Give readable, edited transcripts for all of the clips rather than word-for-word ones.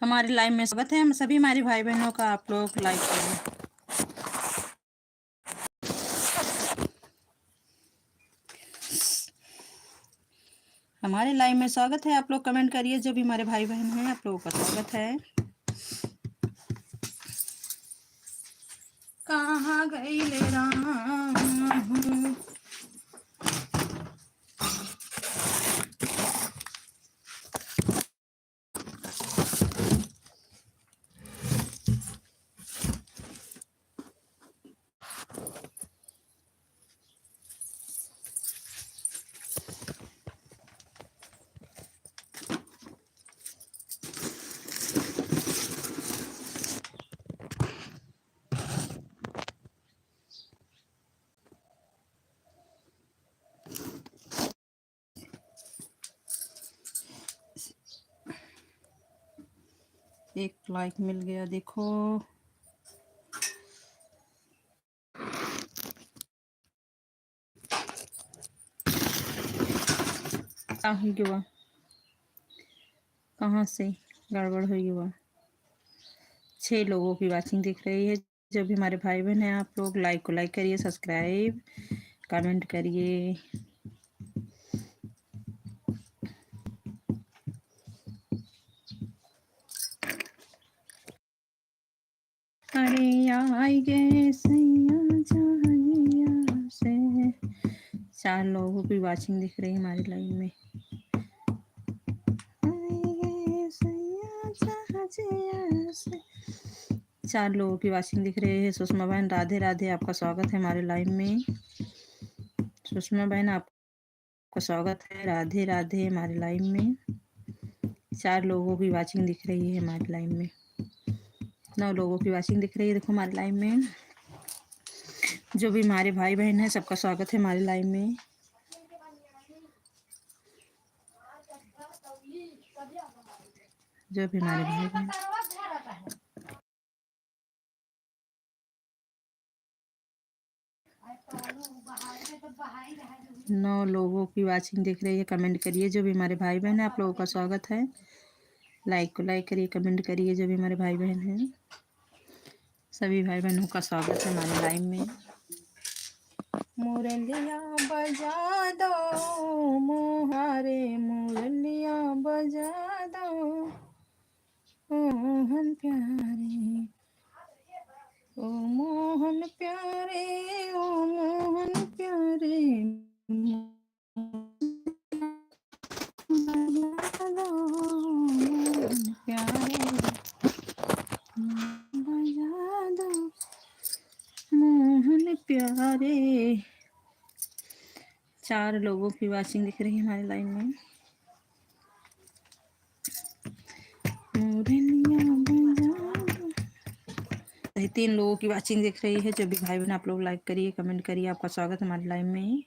हमारे लाइव में स्वागत है। हम सभी हमारे भाई बहनों का आप लोग लाइक करिए। हमारे लाइव में स्वागत है, आप लोग कमेंट करिए। जो भी हमारे भाई बहन हैं आप लोगों का स्वागत है। कहाँ गई ले राम। एक लाइक मिल गया, देखो। क्या हो गया, कहाँ से गड़बड़ हुई हुआ। 6 लोगों की वाचिंग दिख रही है। जो भी हमारे भाई बहन हैं आप लोग लाइक को लाइक करिए, सब्सक्राइब कमेंट करिए। अरे आई गे सैया जहानिया से। 4 लोगों की वाचिंग दिख रही है हमारी लाइन में। 4 लोगों की वाचिंग दिख रही है। सुषमा बहन राधे राधे, आपका स्वागत है हमारे लाइन में। सुषमा बहन आपका स्वागत है, राधे राधे हमारे लाइन में। 4 लोगों की वाचिंग दिख रही है हमारी लाइन में। 9 लोगों की वाचिंग दिख रही है, देखो हमारी लाइन में। जो भी हमारे भाई बहन है सबका स्वागत है हमारी लाइन में। जो भी हमारे भाई बहन 9 लोगों की वाचिंग दिख रही है, कमेंट करिए। जो भी हमारे भाई बहन है आप लोगों का स्वागत है। लाइक को लाइक करिए, कमेंट करिए। जो भी हमारे भाई बहन हैं सभी भाई बहनों का स्वागत है हमारे लाइव में। मुरलिया बजा दो मोहारे, मुरलिया बजा दो मोहन प्यारे, ओ मोहन प्यारे, ओ मोहन प्यारे, बजा दो मोहन प्यारे, बजा दो मोहन प्यारे। 4 लोगों की वाचिंग दिख रही है हमारी लाइन में। 3 लोगों की वाचिंग दिख रही है। जो भी भाई बहन आप लोग लाइक करिए, कमेंट करिए। आपका स्वागत है हमारे लाइन में।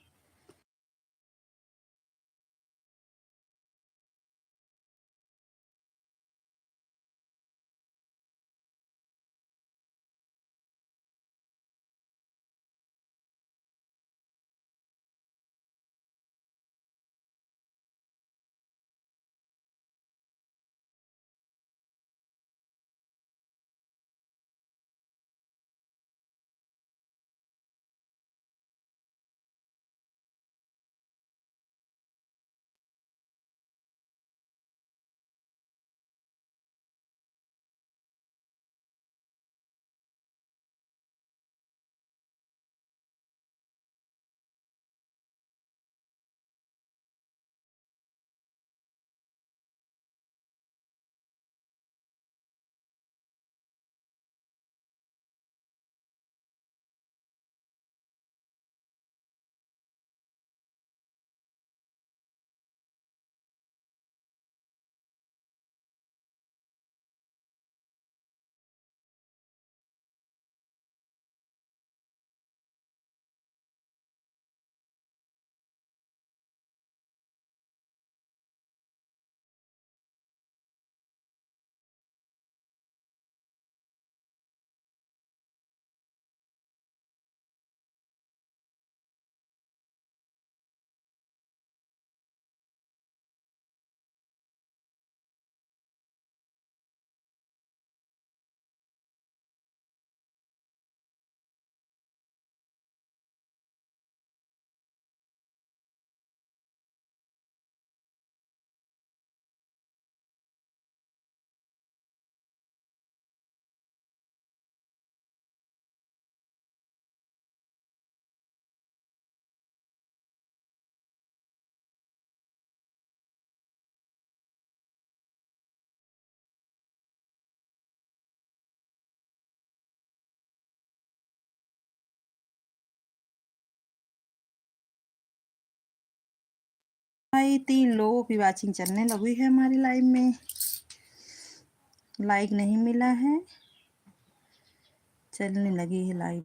भाई 3 लोगों की वॉचिंग चलने लगी है हमारी लाइव में, लाइक नहीं मिला है, चलने लगी है लाइव।